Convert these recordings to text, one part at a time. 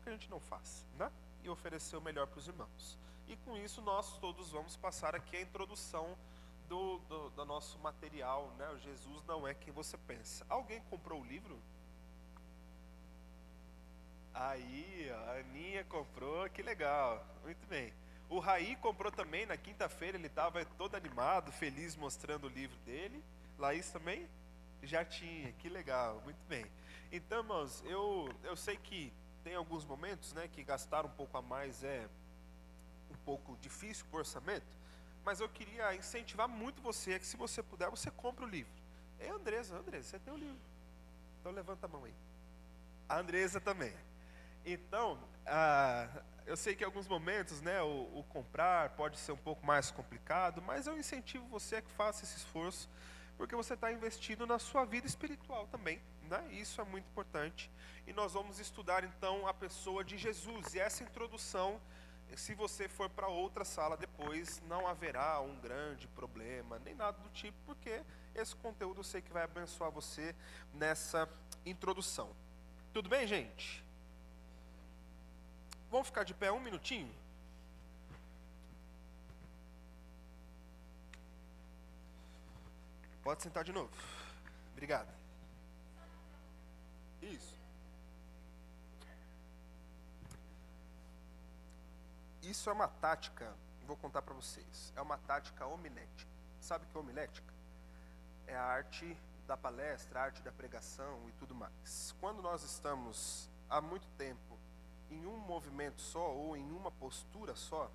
que a gente não faz, né? E oferecer o melhor para os irmãos. E com isso nós todos vamos passar aqui a introdução do nosso material, né? O Jesus não é quem você pensa. Alguém comprou o livro? Aí, ó, a Aninha comprou, que legal, muito bem. O Raí comprou também, na quinta-feira ele estava todo animado, feliz, mostrando o livro dele. Laís também? Já tinha, que legal, muito bem. Então, irmãos, eu sei que tem alguns momentos, né, que gastar um pouco a mais é um pouco difícil para o orçamento, mas eu queria incentivar muito você, que se você puder, você compre o livro. Andresa, você tem o livro. Então levanta a mão aí. A Andresa também. Então, eu sei que em alguns momentos, né, o comprar pode ser um pouco mais complicado, mas eu incentivo você a que faça esse esforço, porque você está investindo na sua vida espiritual também, né? Isso é muito importante. E nós vamos estudar então a pessoa de Jesus. E essa introdução, se você for para outra sala depois, não haverá um grande problema, nem nada do tipo, porque esse conteúdo eu sei que vai abençoar você nessa introdução. Tudo bem, gente? Vamos ficar de pé um minutinho? Pode sentar de novo. Obrigado. Isso. Isso é uma tática, vou contar para vocês. É uma tática homilética. Sabe o que é homilética? É a arte da palestra, a arte da pregação e tudo mais. Quando nós estamos há muito tempo em um movimento só ou em uma postura só,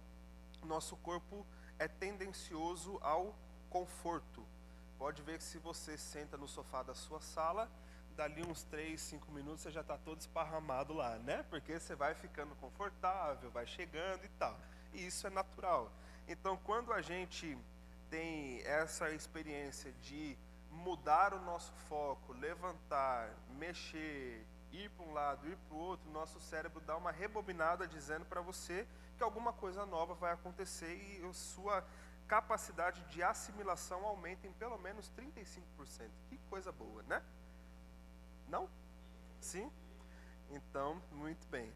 nosso corpo é tendencioso ao conforto. Pode ver que se você senta no sofá da sua sala, dali uns 3, 5 minutos você já está todo esparramado lá, né? Porque você vai ficando confortável, vai chegando e tal. E isso é natural. Então, quando a gente tem essa experiência de mudar o nosso foco, levantar, mexer, ir para um lado, ir para o outro, nosso cérebro dá uma rebobinada dizendo para você que alguma coisa nova vai acontecer e a sua capacidade de assimilação aumenta em pelo menos 35%. Que coisa boa, né? Não? Sim? Então, muito bem.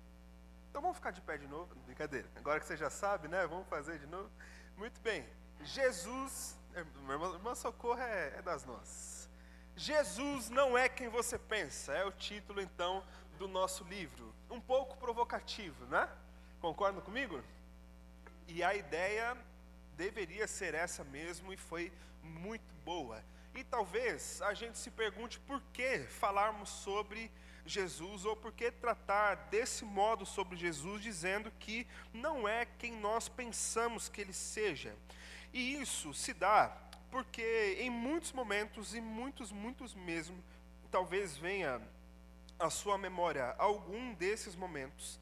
Então vamos ficar de pé de novo? Brincadeira. Agora que você já sabe, né? Vamos fazer de novo? Muito bem. Jesus, irmã Socorro é das nossas. Jesus não é quem você pensa, é o título então do nosso livro. Um pouco provocativo, né? Concordam comigo? E a ideia deveria ser essa mesmo e foi muito boa. E talvez a gente se pergunte por que falarmos sobre Jesus ou por que tratar desse modo sobre Jesus, dizendo que não é quem nós pensamos que ele seja. E isso se dá porque em muitos momentos, e muitos mesmo, talvez venha à sua memória algum desses momentos,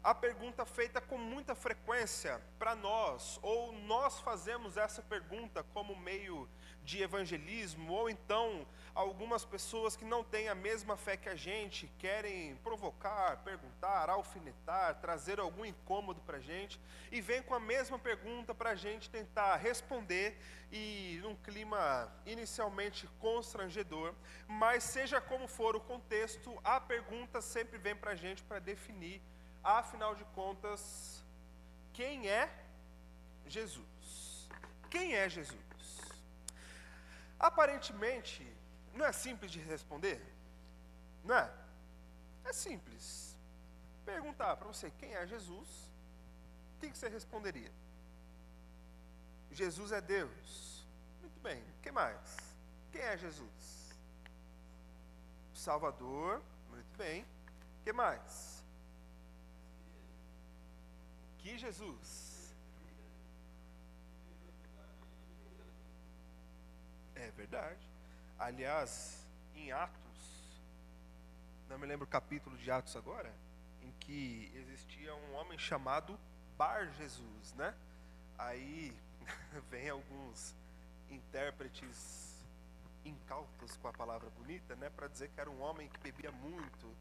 a pergunta feita com muita frequência para nós, ou nós fazemos essa pergunta como meio de evangelismo, ou então algumas pessoas que não têm a mesma fé que a gente querem provocar, perguntar, alfinetar, trazer algum incômodo para a gente, e vem com a mesma pergunta para a gente tentar responder, e num clima inicialmente constrangedor, mas seja como for o contexto, a pergunta sempre vem para a gente para definir, afinal de contas, quem é Jesus? Quem é Jesus? Aparentemente, não é simples de responder? Não é? É simples. Perguntar para você quem é Jesus, o que você responderia? Jesus é Deus. Muito bem, o que mais? Quem é Jesus? Salvador. Muito bem. O que mais? Que Jesus? É verdade. Aliás, em Atos, não me lembro o capítulo de Atos agora, em que existia um homem chamado Bar Jesus, né? Aí vem alguns intérpretes incautos com a palavra bonita, né? Para dizer que era um homem que bebia muito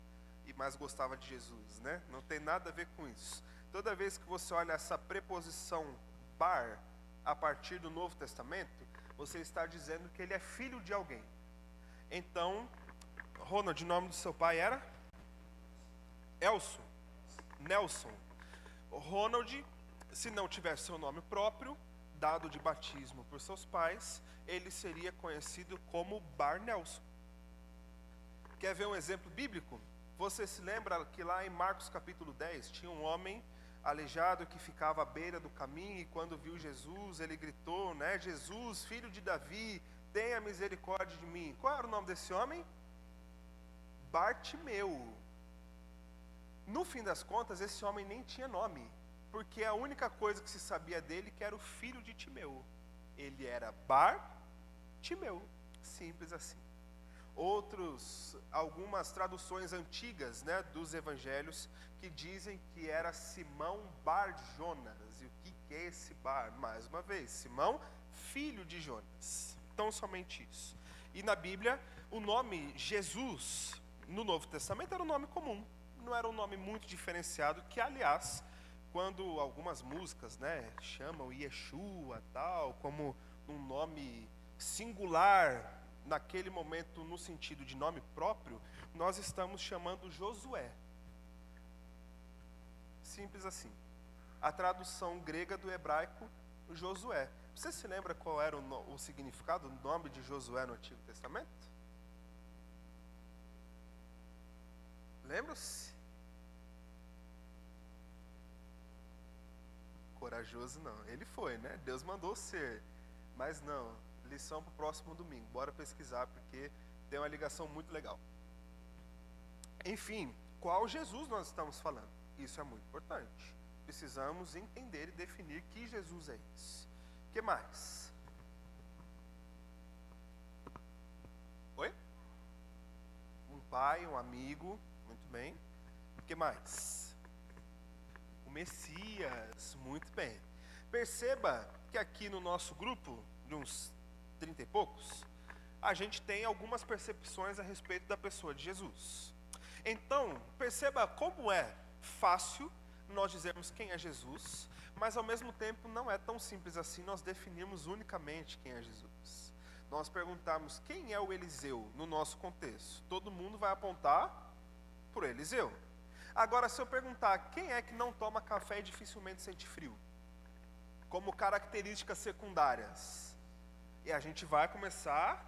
e mais gostava de Jesus, né? Não tem nada a ver com isso. Toda vez que você olha essa preposição bar a partir do Novo Testamento, você está dizendo que ele é filho de alguém. Então, Ronald, o nome do seu pai era? Elson. Nelson. Ronald, se não tivesse seu nome próprio, dado de batismo por seus pais, ele seria conhecido como Bar Nelson. Quer ver um exemplo bíblico? Você se lembra que lá em Marcos capítulo 10, tinha um homem aleijado que ficava à beira do caminho, e quando viu Jesus, ele gritou, né? Jesus, filho de Davi, tenha misericórdia de mim. Qual era o nome desse homem? Bartimeu. No fim das contas, esse homem nem tinha nome, porque a única coisa que se sabia dele que era o filho de Timeu. Ele era Bartimeu, simples assim. Algumas traduções antigas, né, dos evangelhos, que dizem que era Simão Bar Jonas. E o que é esse Bar? Mais uma vez, Simão, filho de Jonas. Então, somente isso. E na Bíblia, o nome Jesus, no Novo Testamento, era um nome comum. Não era um nome muito diferenciado, que, aliás, quando algumas músicas, né, chamam Yeshua, tal, como um nome singular, naquele momento, no sentido de nome próprio, nós estamos chamando Josué. Simples assim. A tradução grega do hebraico, Josué. Você se lembra qual era o significado do nome de Josué no Antigo Testamento? Lembra-se? Corajoso não. Ele foi, né? Deus mandou ser. Mas não. Lição para o próximo domingo. Bora pesquisar, porque tem uma ligação muito legal. Enfim, qual Jesus nós estamos falando? Isso é muito importante. Precisamos entender e definir que Jesus é esse. O que mais? Oi? Um pai, um amigo. Muito bem. O que mais? O Messias. Muito bem. Perceba que aqui no nosso grupo, de uns 30 e poucos, a gente tem algumas percepções a respeito da pessoa de Jesus. Então, perceba como é fácil nós dizermos quem é Jesus, mas ao mesmo tempo não é tão simples assim nós definirmos unicamente quem é Jesus. Nós perguntarmos quem é o Eliseu no nosso contexto, todo mundo vai apontar para o Eliseu. Agora, se eu perguntar quem é que não toma café e dificilmente sente frio, como características secundárias, e a gente vai começar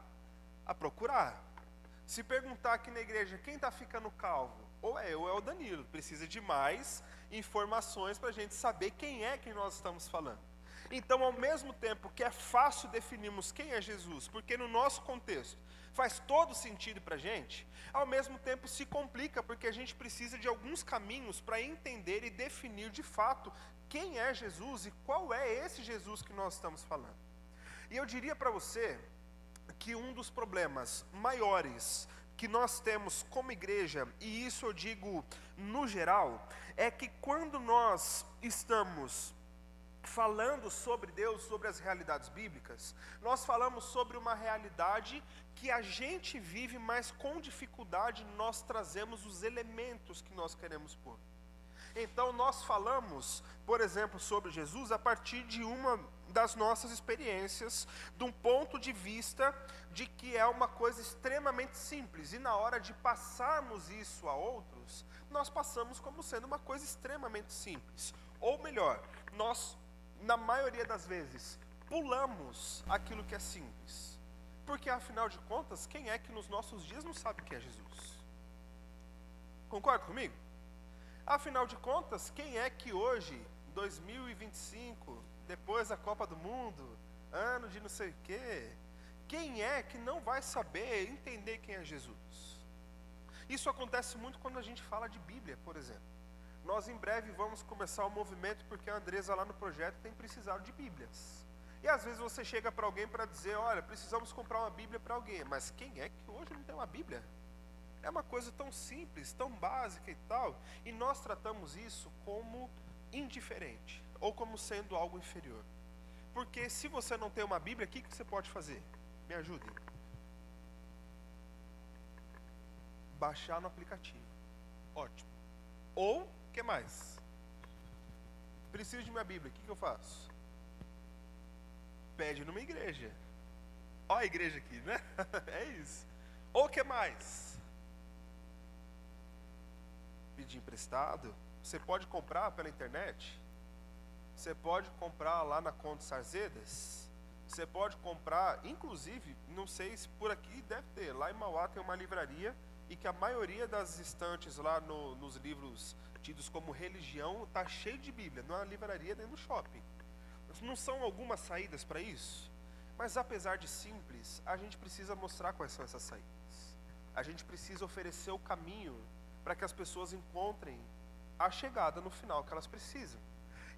a procurar. Se perguntar aqui na igreja quem está ficando calvo, ou é eu ou é o Danilo. Precisa de mais informações para a gente saber quem é que nós estamos falando. Então, ao mesmo tempo que é fácil definirmos quem é Jesus, porque no nosso contexto faz todo sentido para a gente, ao mesmo tempo se complica, porque a gente precisa de alguns caminhos para entender e definir de fato quem é Jesus e qual é esse Jesus que nós estamos falando. E eu diria para você que um dos problemas maiores que nós temos como igreja, e isso eu digo no geral, é que quando nós estamos falando sobre Deus, sobre as realidades bíblicas, nós falamos sobre uma realidade que a gente vive, mas com dificuldade nós trazemos os elementos que nós queremos pôr. Então nós falamos, por exemplo, sobre Jesus a partir de uma das nossas experiências, de um ponto de vista de que é uma coisa extremamente simples, e na hora de passarmos isso a outros, nós passamos como sendo uma coisa extremamente simples. Ou melhor, nós, na maioria das vezes, pulamos aquilo que é simples. Porque afinal de contas, quem é que nos nossos dias não sabe quem é Jesus? Concorda comigo? Afinal de contas, quem é que hoje, 2025, depois da Copa do Mundo, ano de não sei o quê, quem é que não vai saber entender quem é Jesus? Isso acontece muito quando a gente fala de Bíblia, por exemplo. Nós em breve vamos começar o movimento porque a Andresa lá no projeto tem precisado de Bíblias. E às vezes você chega para alguém para dizer, olha, precisamos comprar uma Bíblia para alguém, mas quem é que hoje não tem uma Bíblia? É uma coisa tão simples, tão básica e tal, e nós tratamos isso como indiferente, ou como sendo algo inferior. Porque se você não tem uma Bíblia, o que você pode fazer? Me ajudem. Baixar no aplicativo. Ótimo. Ou, o que mais? Preciso de minha Bíblia, o que eu faço? Pede numa igreja. Olha a igreja aqui, né? É isso. Ou o que mais? Pedir emprestado, você pode comprar pela internet, você pode comprar lá na Conde Sarzedas, você pode comprar, inclusive, não sei se por aqui deve ter, lá em Mauá tem uma livraria, e que a maioria das estantes lá nos livros tidos como religião está cheio de Bíblia, não é uma livraria nem no shopping. Não são algumas saídas para isso? Mas apesar de simples, a gente precisa mostrar quais são essas saídas. A gente precisa oferecer o caminho para que as pessoas encontrem a chegada no final que elas precisam.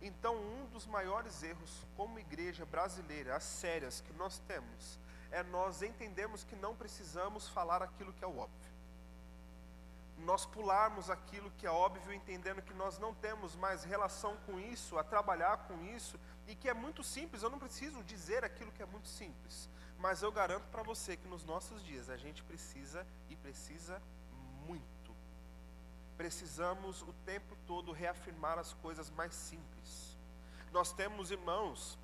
Então, um dos maiores erros como igreja brasileira, as sérias que nós temos, é nós entendermos que não precisamos falar aquilo que é o óbvio. Nós pularmos aquilo que é óbvio, entendendo que nós não temos mais relação com isso, a trabalhar com isso, e que é muito simples. Eu não preciso dizer aquilo que é muito simples, mas eu garanto para você que nos nossos dias a gente precisa, e precisa muito. Precisamos o tempo todo reafirmar as coisas mais simples. Nós temos irmãos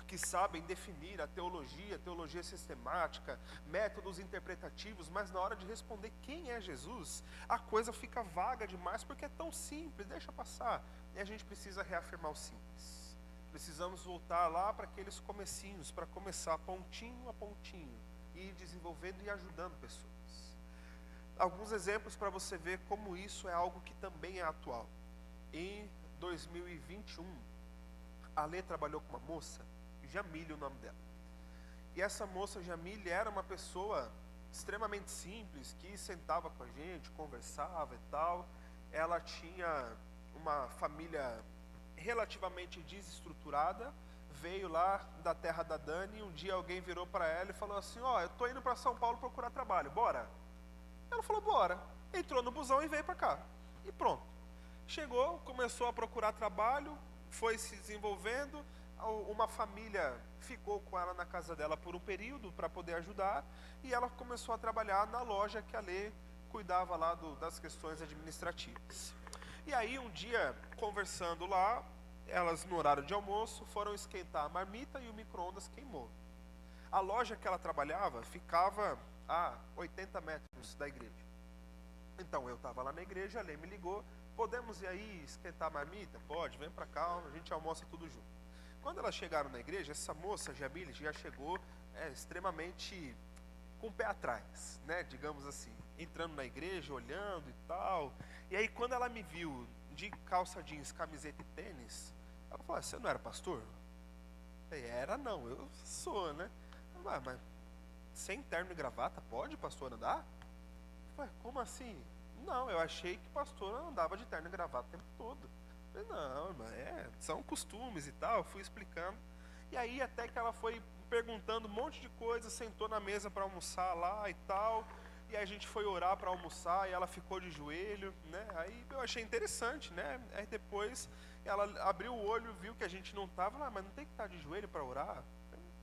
que sabem definir a teologia sistemática, métodos interpretativos, mas na hora de responder quem é Jesus, a coisa fica vaga demais, porque é tão simples, deixa passar. E a gente precisa reafirmar o simples. Precisamos voltar lá para aqueles comecinhos, para começar pontinho a pontinho, e ir desenvolvendo e ajudando pessoas. Alguns exemplos para você ver como isso é algo que também é atual. Em 2021, a Lê trabalhou com uma moça, Jamile o nome dela. E essa moça Jamile era uma pessoa extremamente simples, que sentava com a gente, conversava e tal. Ela tinha uma família relativamente desestruturada, veio lá da terra da Dani, e um dia alguém virou para ela e falou assim: ó, eu tô indo para São Paulo procurar trabalho, bora? Ela falou, bora. Entrou no busão e veio para cá. E pronto. Chegou, começou a procurar trabalho, foi se desenvolvendo. Uma família ficou com ela na casa dela por um período para poder ajudar, e ela começou a trabalhar na loja que a Lê cuidava lá das questões administrativas. E aí um dia, conversando lá, elas no horário de almoço foram esquentar a marmita e o micro-ondas queimou. A loja que ela trabalhava ficava a 80 metros da igreja. Então eu estava lá na igreja, a Lê me ligou, podemos ir aí esquentar a marmita? Pode, vem para cá, a gente almoça tudo junto. Quando elas chegaram na igreja, essa moça, Jamile, já chegou extremamente com o pé atrás, né, digamos assim, entrando na igreja, olhando e tal. E aí quando ela me viu de calça jeans, camiseta e tênis, ela falou, você não era pastor? Eu falei, era não, eu sou, né? Mas sem terno e gravata, pode pastor andar? Eu falei, como assim? Não, eu achei que pastor andava de terno e gravata o tempo todo. Eu falei, não, são costumes e tal, eu fui explicando. E aí até que ela foi perguntando um monte de coisa, sentou na mesa para almoçar lá e tal. E aí a gente foi orar para almoçar e ela ficou de joelho, né? Aí eu achei interessante, né? Aí depois ela abriu o olho, viu que a gente não estava lá, mas não tem que estar de joelho para orar?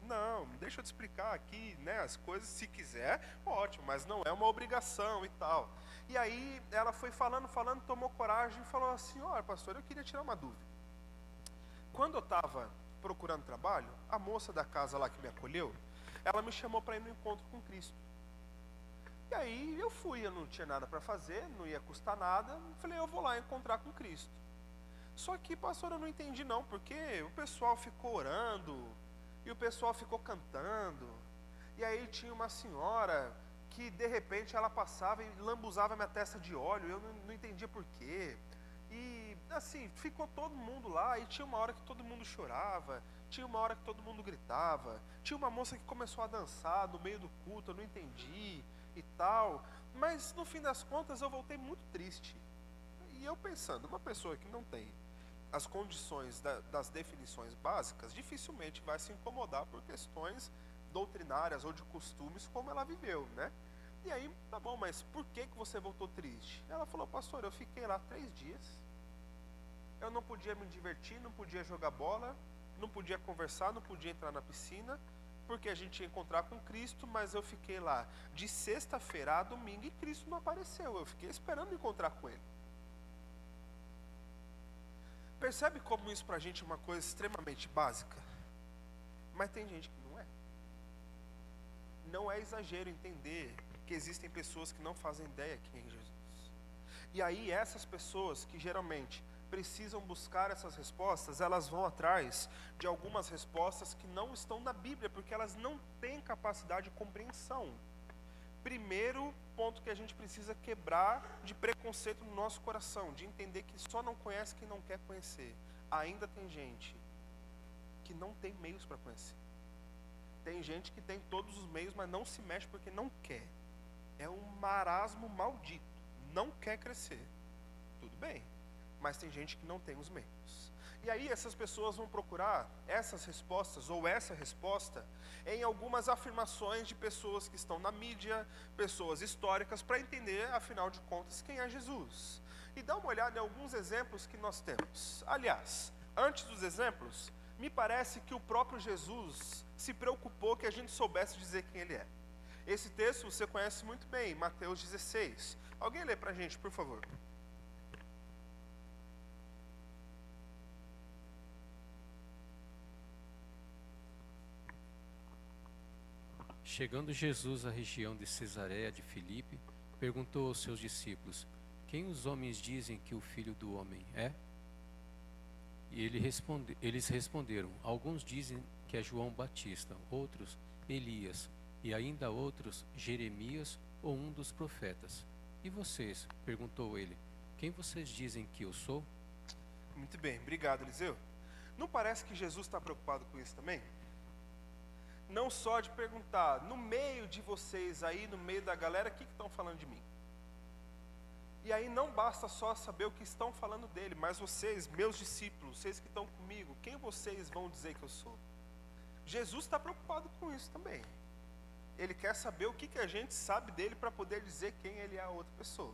Não, deixa eu te explicar aqui, né, as coisas, se quiser, ótimo, mas não é uma obrigação e tal. E aí ela foi falando, tomou coragem e falou assim, olha pastor, eu queria tirar uma dúvida. Quando eu estava procurando trabalho, a moça da casa lá que me acolheu, ela me chamou para ir no encontro com Cristo. E aí eu fui, eu não tinha nada para fazer, não ia custar nada, falei, eu vou lá encontrar com Cristo. Só que, pastor, eu não entendi não, porque o pessoal ficou orando, e o pessoal ficou cantando, e aí tinha uma senhora que de repente ela passava e lambuzava minha testa de óleo, eu não entendia por quê. E assim, ficou todo mundo lá, e tinha uma hora que todo mundo chorava, tinha uma hora que todo mundo gritava, tinha uma moça que começou a dançar no meio do culto, eu não entendi e tal, mas no fim das contas eu voltei muito triste. E eu pensando, uma pessoa que não tem as condições das definições básicas, dificilmente vai se incomodar por questões doutrinárias ou de costumes como ela viveu, né? E aí, tá bom, mas por que você voltou triste? Ela falou, pastor, eu fiquei lá 3 dias, eu não podia me divertir, não podia jogar bola, não podia conversar, não podia entrar na piscina, porque a gente ia encontrar com Cristo, mas eu fiquei lá de sexta-feira a domingo e Cristo não apareceu, eu fiquei esperando encontrar com Ele. Percebe como isso pra gente é uma coisa extremamente básica? Mas tem gente que não é. Não é exagero entender que existem pessoas que não fazem ideia quem é Jesus. E aí essas pessoas que geralmente precisam buscar essas respostas, elas vão atrás de algumas respostas que não estão na Bíblia, porque elas não têm capacidade de compreensão. Primeiro ponto que a gente precisa quebrar de preconceito no nosso coração, de entender que só não conhece quem não quer conhecer. Ainda tem gente que não tem meios para conhecer. Tem gente que tem todos os meios, mas não se mexe porque não quer. É um marasmo maldito. Não quer crescer. Tudo bem, mas tem gente que não tem os meios. E aí essas pessoas vão procurar essas respostas, ou essa resposta, em algumas afirmações de pessoas que estão na mídia, pessoas históricas, para entender, afinal de contas, quem é Jesus. E dá uma olhada em alguns exemplos que nós temos. Aliás, antes dos exemplos, me parece que o próprio Jesus se preocupou que a gente soubesse dizer quem ele é. Esse texto você conhece muito bem, Mateus 16. Alguém lê para a gente, por favor. Chegando Jesus à região de Cesareia de Filipe, perguntou aos seus discípulos: quem os homens dizem que o Filho do Homem é? E eles responderam: alguns dizem que é João Batista, outros Elias, e ainda outros Jeremias ou um dos profetas. E vocês? Perguntou ele: quem vocês dizem que eu sou? Muito bem, obrigado, Eliseu. Não parece que Jesus está preocupado com isso também? Não só de perguntar, no meio de vocês aí, no meio da galera, o que estão falando de mim? E aí não basta só saber o que estão falando dele, mas vocês, meus discípulos, vocês que estão comigo, quem vocês vão dizer que eu sou? Jesus está preocupado com isso também. Ele quer saber o que a gente sabe dele para poder dizer quem ele é a outra pessoa.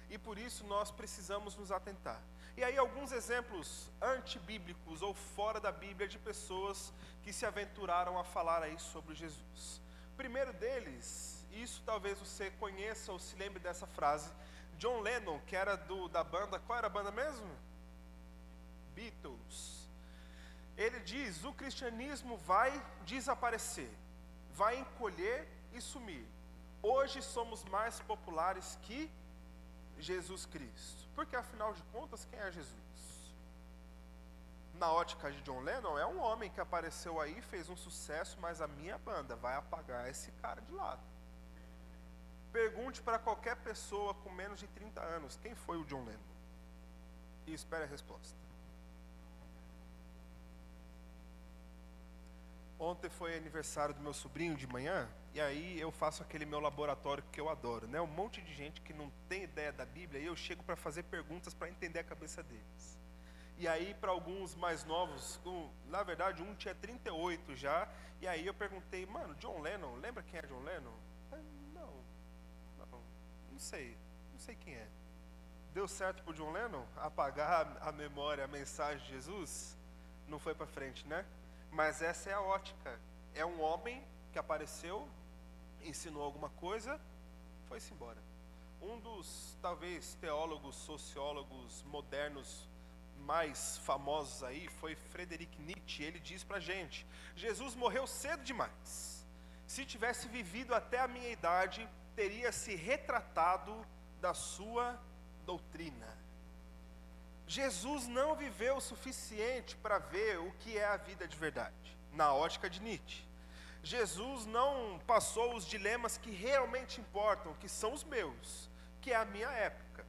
E por isso nós precisamos nos atentar. E aí alguns exemplos antibíblicos ou fora da Bíblia de pessoas que se aventuraram a falar aí sobre Jesus. Primeiro deles, isso talvez você conheça ou se lembre dessa frase, John Lennon, que era da banda, qual era a banda mesmo? Beatles. Ele diz: o cristianismo vai desaparecer, vai encolher e sumir. Hoje somos mais populares que Jesus Cristo. Porque afinal de contas, quem é Jesus? Na ótica de John Lennon, é um homem que apareceu aí, fez um sucesso, mas a minha banda vai apagar esse cara de lado. Pergunte para qualquer pessoa com menos de 30 anos, quem foi o John Lennon? E espere a resposta. Ontem foi aniversário do meu sobrinho de manhã, e aí eu faço aquele meu laboratório que eu adoro, né? Um monte de gente que não tem ideia da Bíblia, e eu chego para fazer perguntas para entender a cabeça deles. E aí para alguns mais novos, na verdade um tinha 38 já, e aí eu perguntei: mano, John Lennon, lembra quem é John Lennon? Não sei quem é. Deu certo pro John Lennon apagar a memória, a mensagem de Jesus? Não foi para frente, né? Mas essa é a ótica. É um homem que apareceu, ensinou alguma coisa, foi-se embora. Um dos, talvez, teólogos, sociólogos modernos mais famosos aí foi Friedrich Nietzsche. Ele diz pra gente: Jesus morreu cedo demais. Se tivesse vivido até a minha idade, teria se retratado da sua doutrina. Jesus não viveu o suficiente para ver o que é a vida de verdade, na ótica de Nietzsche. Jesus não passou os dilemas que realmente importam, que são os meus, que é a minha época.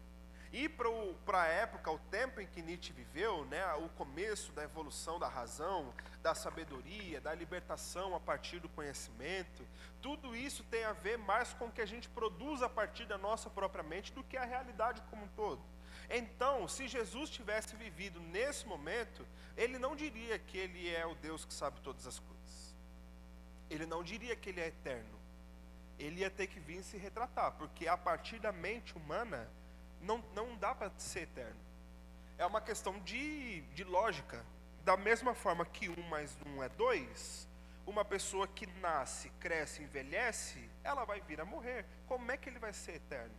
E para a época, o tempo em que Nietzsche viveu, né, o começo da evolução da razão, da sabedoria, da libertação a partir do conhecimento, tudo isso tem a ver mais com o que a gente produz a partir da nossa própria mente do que a realidade como um todo. Então, se Jesus tivesse vivido nesse momento, ele não diria que ele é o Deus que sabe todas as coisas. Ele não diria que ele é eterno. Ele ia ter que vir se retratar, porque a partir da mente humana, não dá para ser eterno. É uma questão de lógica. Da mesma forma que 1 mais 1 é 2, uma pessoa que nasce, cresce, envelhece, ela vai vir a morrer. Como é que ele vai ser eterno?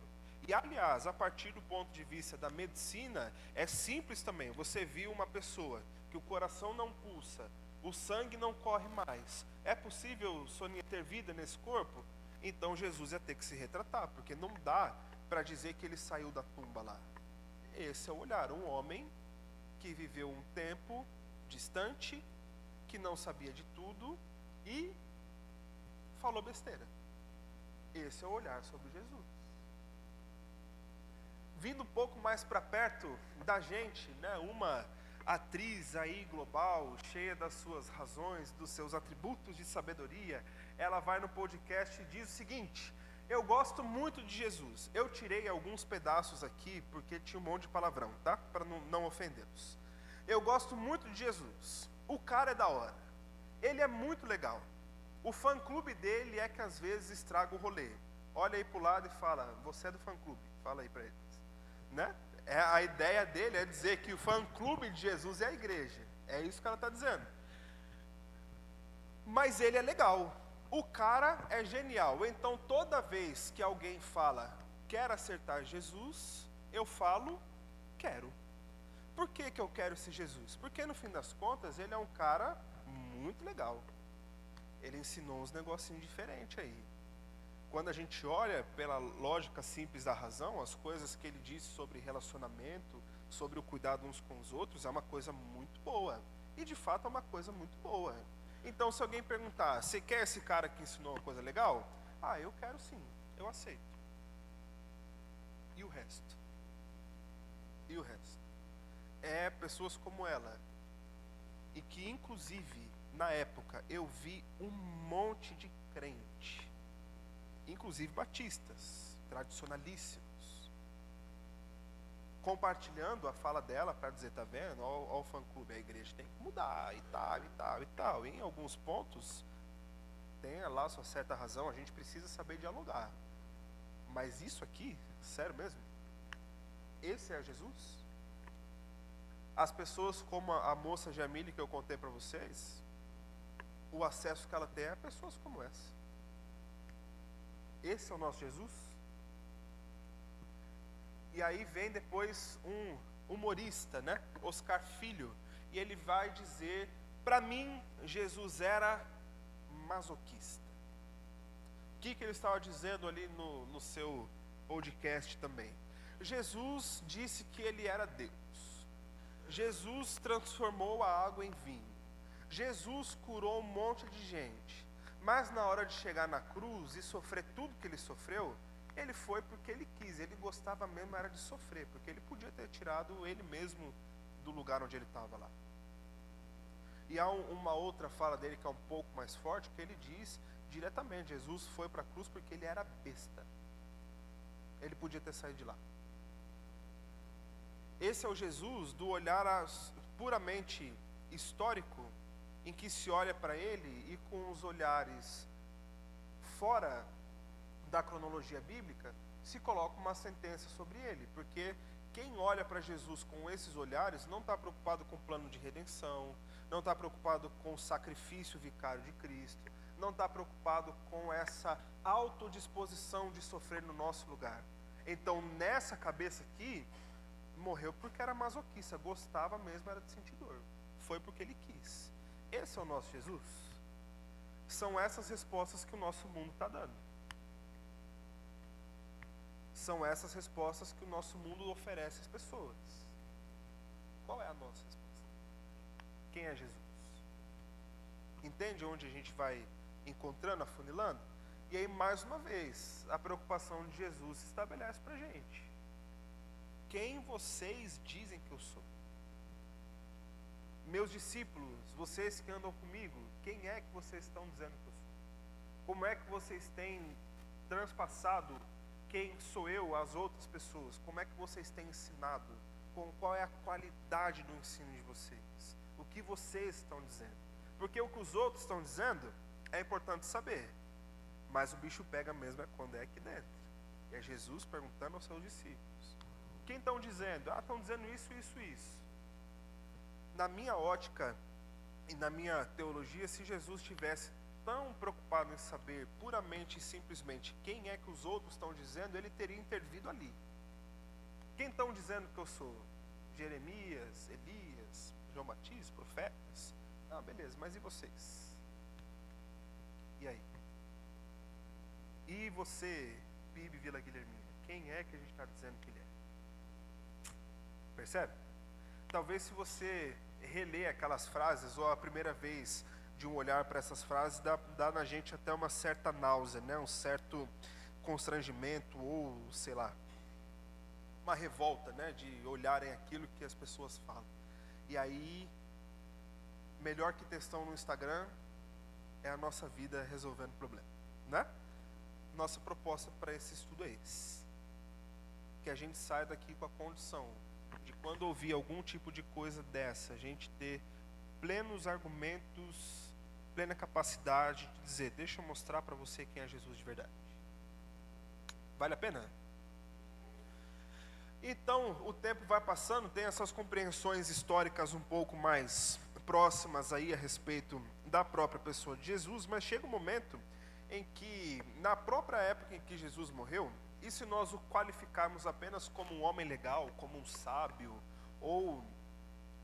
E aliás, a partir do ponto de vista da medicina, é simples também. Você viu uma pessoa que o coração não pulsa, o sangue não corre mais. É possível, Soninha, ter vida nesse corpo? Então Jesus ia ter que se retratar, porque não dá para dizer que ele saiu da tumba lá. Esse é o olhar, um homem que viveu um tempo distante, que não sabia de tudo e falou besteira. Esse é o olhar sobre Jesus. Vindo um pouco mais para perto da gente, né, uma atriz aí global, cheia das suas razões, dos seus atributos de sabedoria, ela vai no podcast e diz o seguinte: eu gosto muito de Jesus. Eu tirei alguns pedaços aqui porque tinha um monte de palavrão, tá? Para não ofendê-los. Eu gosto muito de Jesus. O cara é da hora. Ele é muito legal. O fã-clube dele é que às vezes estraga o rolê. Olha aí pro lado e fala: você é do fã-clube. Fala aí para eles, né? A ideia dele é dizer que o fã-clube de Jesus é a igreja. É isso que ela está dizendo. Mas ele é legal. O cara é genial. Então toda vez que alguém fala quer acertar Jesus, eu falo quero. Por que eu quero esse Jesus? Porque no fim das contas ele é um cara muito legal. Ele ensinou uns negocinhos diferentes aí. Quando a gente olha pela lógica simples da razão, as coisas que ele disse sobre relacionamento, sobre o cuidado uns com os outros, é uma coisa muito boa. E de fato é uma coisa muito boa. Então se alguém perguntar: você quer esse cara que ensinou uma coisa legal? Ah, eu quero sim, eu aceito. E o resto? E o resto? É pessoas como ela. E que inclusive, na época, eu vi um monte de crente, inclusive batistas, tradicionalíssimos, compartilhando a fala dela para dizer: tá vendo, ó o fã-clube, a igreja tem que mudar e tal, e tal, e tal. E em alguns pontos, tem lá sua certa razão, a gente precisa saber dialogar. Mas isso aqui, sério mesmo? Esse é Jesus? As pessoas como a moça Jamile que eu contei para vocês, o acesso que ela tem é a pessoas como essa. Esse é o nosso Jesus? E aí vem depois um humorista, né? Oscar Filho, e ele vai dizer: para mim, Jesus era masoquista. O que ele estava dizendo ali no seu podcast também? Jesus disse que ele era Deus. Jesus transformou a água em vinho. Jesus curou um monte de gente. Mas na hora de chegar na cruz e sofrer tudo que ele sofreu, ele foi porque ele quis. Ele gostava mesmo era de sofrer, porque ele podia ter tirado ele mesmo do lugar onde ele estava lá. E há uma outra fala dele que é um pouco mais forte, que ele diz diretamente: Jesus foi para a cruz porque ele era besta. Ele podia ter saído de lá. Esse é o Jesus do olhar puramente histórico, em que se olha para ele e com os olhares fora da cronologia bíblica, se coloca uma sentença sobre ele. Porque quem olha para Jesus com esses olhares não está preocupado com o plano de redenção, não está preocupado com o sacrifício vicário de Cristo, não está preocupado com essa autodisposição de sofrer no nosso lugar. Então, nessa cabeça aqui, morreu porque era masoquista, gostava mesmo, era de sentir dor. Foi porque ele quis. Esse é o nosso Jesus? São essas respostas que o nosso mundo está dando. São essas respostas que o nosso mundo oferece às pessoas. Qual é a nossa resposta? Quem é Jesus? Entende onde a gente vai encontrando, afunilando? E aí, mais uma vez, a preocupação de Jesus se estabelece para a gente. Quem vocês dizem que eu sou? Meus discípulos, vocês que andam comigo, quem é que vocês estão dizendo que eu sou? Como é que vocês têm transpassado quem sou eu às outras pessoas? Como é que vocês têm ensinado? Qual é a qualidade do ensino de vocês? O que vocês estão dizendo? Porque o que os outros estão dizendo é importante saber, mas o bicho pega mesmo é quando é aqui dentro. E é Jesus perguntando aos seus discípulos. Quem estão dizendo? Estão dizendo isso, isso, isso. Na minha ótica e na minha teologia, se Jesus estivesse tão preocupado em saber puramente e simplesmente quem é que os outros estão dizendo, ele teria intervido ali. Quem estão dizendo que eu sou? Jeremias, Elias, João Batista, profetas? Ah, beleza, mas e vocês? E aí? E você, PIB Vila Guilhermina? quem é que a gente está dizendo que ele é. Percebe? Talvez se você reler aquelas frases, ou a primeira vez de um olhar para essas frases, dá na gente até uma certa náusea, né? Um certo constrangimento, ou sei lá, uma revolta, né? De olharem aquilo que as pessoas falam. E aí, melhor que textão no Instagram é a nossa vida resolvendo problema, né? Nossa proposta para esse estudo é esse. Que a gente saia daqui com a condição de, quando ouvir algum tipo de coisa dessa, a gente ter plenos argumentos, plena capacidade de dizer: deixa eu mostrar para você quem é Jesus de verdade. Vale a pena? Então, o tempo vai passando, tem essas compreensões históricas um pouco mais próximas aí a respeito da própria pessoa de Jesus, mas chega um momento em que, na própria época em que Jesus morreu, e se nós o qualificarmos apenas como um homem legal, como um sábio, ou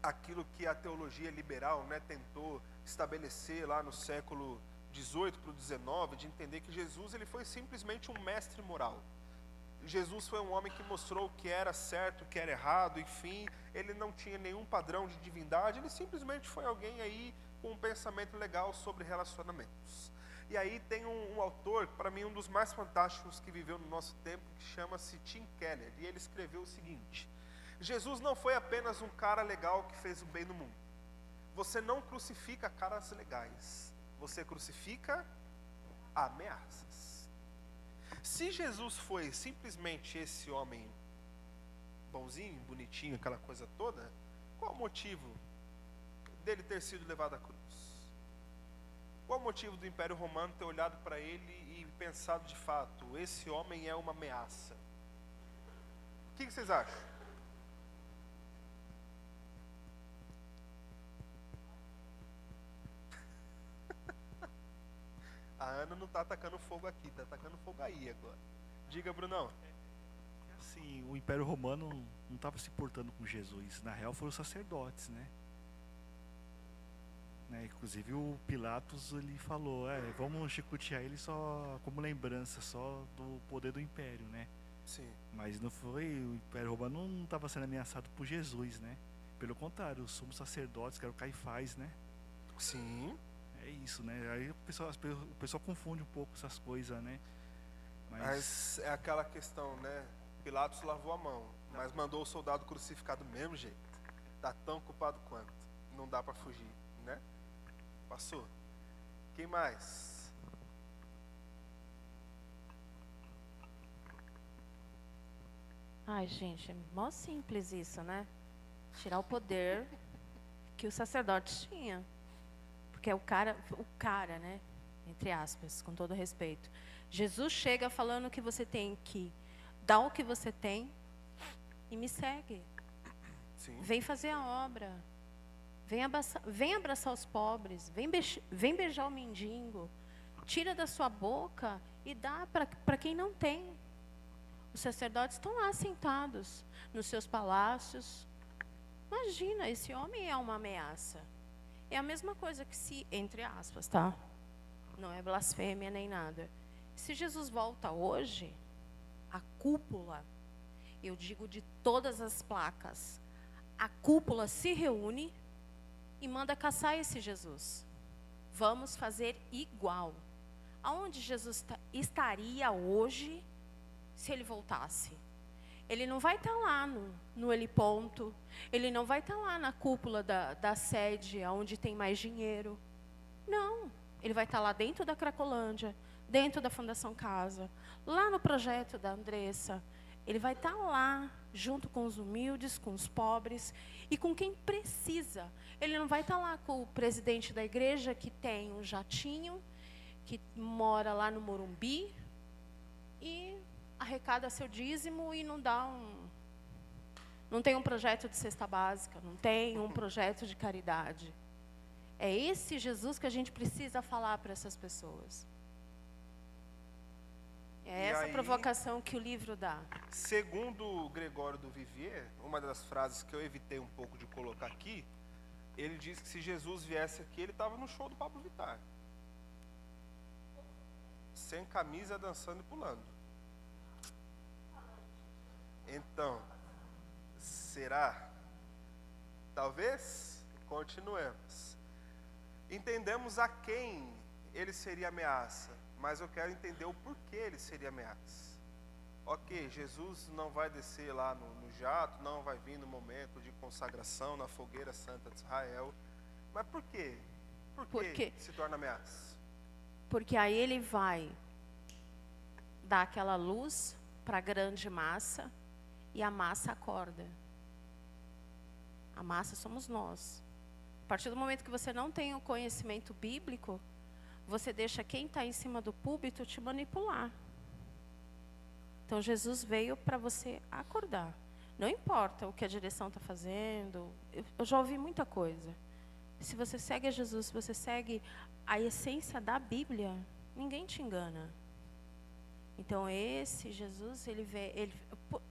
aquilo que a teologia liberal, né, tentou estabelecer lá no século XVIII para o XIX, de entender que Jesus ele foi simplesmente um mestre moral. Jesus foi um homem que mostrou o que era certo, o que era errado, enfim, ele não tinha nenhum padrão de divindade, ele simplesmente foi alguém aí com um pensamento legal sobre relacionamentos. E aí tem um autor, para mim um dos mais fantásticos que viveu no nosso tempo, que chama-se Tim Keller, e ele escreveu o seguinte: Jesus não foi apenas um cara legal que fez o bem no mundo. Você não crucifica caras legais, você crucifica ameaças. Se Jesus foi simplesmente esse homem bonzinho, bonitinho, aquela coisa toda, qual o motivo dele ter sido levado à cruz? Qual o motivo do Império Romano ter olhado para ele e pensado de fato: esse homem é uma ameaça? O que vocês acham? A Ana não está atacando fogo aqui, está atacando fogo aí agora. Diga, Brunão. Assim, o Império Romano não estava se portando com Jesus. Na real, foram os sacerdotes, né? Inclusive o Pilatos, ele falou: vamos chicotear ele só como lembrança, só do poder do Império, né? Sim. Mas não foi, o Império Romano não estava sendo ameaçado por Jesus, né? Pelo contrário, os sumos sacerdotes, que era o Caifás, né? Sim. É isso, né? Aí o pessoal confunde um pouco essas coisas, né? Mas é aquela questão, né? Pilatos lavou a mão, mas mandou o soldado crucificado do mesmo jeito. Tá tão culpado quanto. Não dá para fugir, né? Passou. Quem mais? Ai, gente, é mó simples isso, né? Tirar o poder que os sacerdotes tinham. Porque é o cara, né? Entre aspas, com todo respeito. Jesus chega falando que você tem que dar o que você tem e me segue. Sim. Vem fazer a obra. Vem abraçar os pobres. Vem beijar o mendigo. Tira da sua boca e dá para quem não tem. Os sacerdotes estão lá sentados nos seus palácios. Imagina, esse homem é uma ameaça. É a mesma coisa que se, entre aspas, tá? Não é blasfêmia nem nada. Se Jesus volta hoje, a cúpula, eu digo de todas as placas, a cúpula se reúne e manda caçar esse Jesus. Vamos fazer igual. Aonde Jesus estaria hoje se ele voltasse? Ele não vai estar lá no heliponto, ele não vai estar lá na cúpula da sede, onde tem mais dinheiro. Não, ele vai estar lá dentro da Cracolândia, dentro da Fundação Casa, lá no projeto da Andressa. Ele vai estar lá, junto com os humildes, com os pobres e com quem precisa. Ele não vai estar lá com o presidente da igreja que tem um jatinho, que mora lá no Morumbi e arrecada seu dízimo e não tem um projeto de cesta básica, não tem um projeto de caridade. É esse Jesus que a gente precisa falar para essas pessoas. É essa provocação que o livro dá. Segundo Gregório do Vivier, uma das frases que eu evitei um pouco de colocar aqui, ele diz que se Jesus viesse aqui, ele estava no show do Pablo Vittar. Sem camisa, dançando e pulando. Então, será? Talvez? Continuemos. Entendemos a quem ele seria ameaça, mas eu quero entender o porquê ele seria ameaça. Ok, Jesus não vai descer lá no jato, não vai vir no momento de consagração na fogueira santa de Israel, mas por quê? Por que se torna ameaça? Porque aí ele vai dar aquela luz para a grande massa e a massa acorda. A massa somos nós. A partir do momento que você não tem o conhecimento bíblico, você deixa quem está em cima do púlpito te manipular. Então Jesus veio para você acordar. Não importa o que a direção está fazendo. Eu já ouvi muita coisa. Se você segue a Jesus, se você segue a essência da Bíblia, ninguém te engana. Então esse Jesus,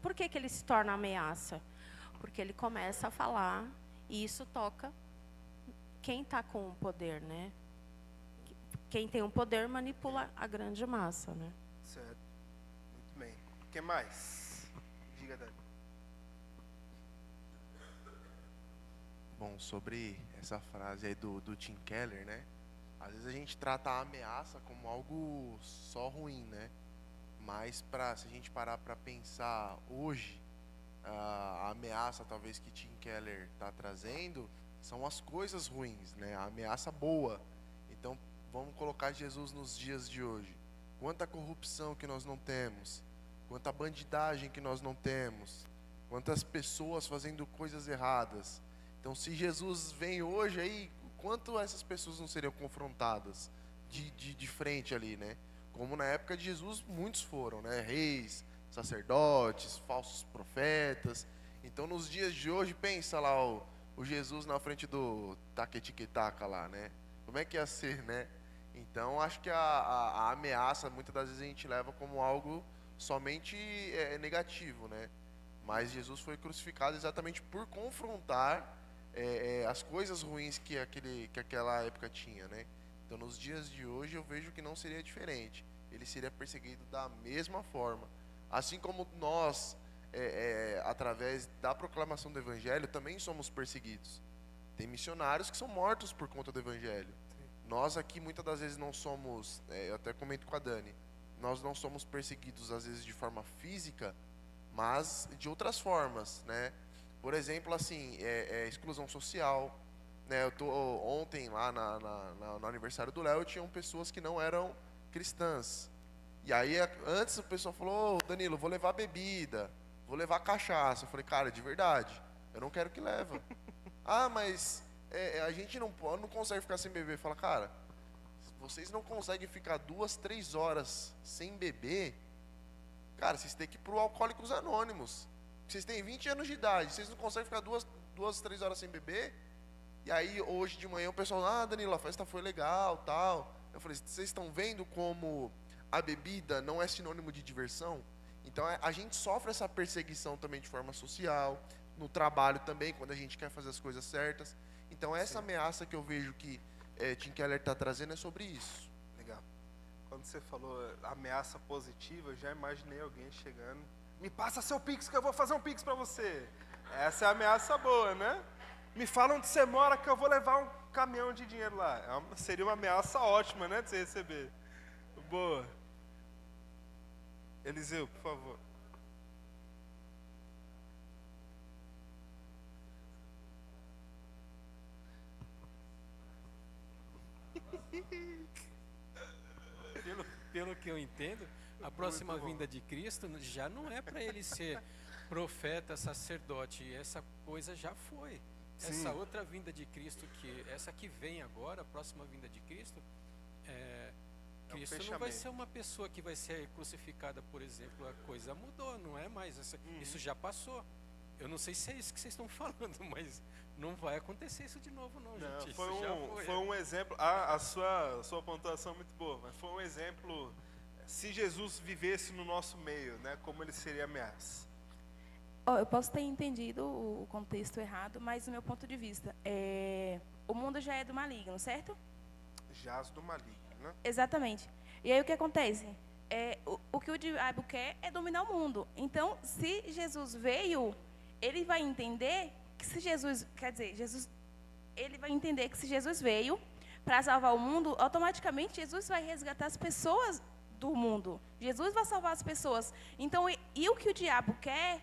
por que ele se torna ameaça? Porque ele começa a falar e isso toca quem está com o poder, né? Quem tem o poder manipula a grande massa, né? Certo. Muito bem. O que mais? Diga, Dani. Bom, sobre essa frase aí do Tim Keller, né? Às vezes a gente trata a ameaça como algo só ruim, né? Mas se a gente parar para pensar hoje, a ameaça talvez que Tim Keller está trazendo são as coisas ruins, né? A ameaça boa. Então, vamos colocar Jesus nos dias de hoje. Quanta corrupção que nós não temos, quanta bandidagem que nós não temos, quantas pessoas fazendo coisas erradas. Então, se Jesus vem hoje aí, quanto essas pessoas não seriam confrontadas de frente ali, né? Como na época de Jesus, muitos foram, né? Reis, sacerdotes, falsos profetas. Então, nos dias de hoje, pensa lá o Jesus na frente do taquetiquetaca lá, né? Como é que ia ser, né? Então, acho que a ameaça, muitas das vezes a gente leva como algo somente negativo, né? Mas Jesus foi crucificado exatamente por confrontar as coisas ruins que aquela época tinha, né? Então, nos dias de hoje, eu vejo que não seria diferente. Ele seria perseguido da mesma forma. Assim como nós, através da proclamação do Evangelho, também somos perseguidos. Tem missionários que são mortos por conta do Evangelho. Nós aqui, muitas das vezes, não somos, eu até comento com a Dani, nós não somos perseguidos, às vezes, de forma física, mas de outras formas, né? Por exemplo, assim, exclusão social, né? Ontem, lá no aniversário do Léo, tinham pessoas que não eram cristãs. E aí, antes o pessoal falou, Danilo, vou levar bebida, vou levar cachaça. Eu falei, cara, de verdade, eu não quero que leva. Mas a gente não consegue ficar sem beber. Fala, cara, vocês não conseguem ficar 2, 3 horas sem beber, cara, vocês têm que ir pro Alcoólicos Anônimos. Vocês têm 20 anos de idade, vocês não conseguem ficar 2, 3 horas sem beber? E aí, hoje de manhã, o pessoal, Danilo, a festa foi legal, tal. Eu falei, vocês estão vendo como a bebida não é sinônimo de diversão? Então, a gente sofre essa perseguição também de forma social, no trabalho também, quando a gente quer fazer as coisas certas. Então, essa ameaça que eu vejo que Tim Keller está trazendo é sobre isso. Legal. Quando você falou ameaça positiva, eu já imaginei alguém chegando, me passa seu Pix que eu vou fazer um Pix para você. Essa é a ameaça boa, né? Me fala onde você mora que eu vou levar um caminhão de dinheiro lá. Seria uma ameaça ótima, né, de você receber. Boa. Eliseu, por favor. Pelo que eu entendo, a próxima vinda de Cristo já não é para ele ser profeta, sacerdote. Essa coisa já foi. Sim. Essa outra vinda de Cristo, essa que vem agora, a próxima vinda de Cristo, Cristo não vai ser uma pessoa que vai ser crucificada, por exemplo. A coisa mudou, não é mais. Isso já passou. Eu não sei se é isso que vocês estão falando, mas não vai acontecer isso de novo, não, gente. Foi um exemplo. A sua pontuação é muito boa, mas foi um exemplo. Se Jesus vivesse no nosso meio, né, como ele seria ameaça? Eu posso ter entendido o contexto errado, mas do meu ponto de vista, o mundo já é do maligno, certo? Jaz do maligno, né? Exatamente. E aí o que acontece? o que o diabo quer é dominar o mundo. Então, se Jesus veio, ele vai entender que se Jesus, quer dizer, ele vai entender que se Jesus veio para salvar o mundo, automaticamente Jesus vai resgatar as pessoas do mundo. Jesus vai salvar as pessoas. Então, e o que o diabo quer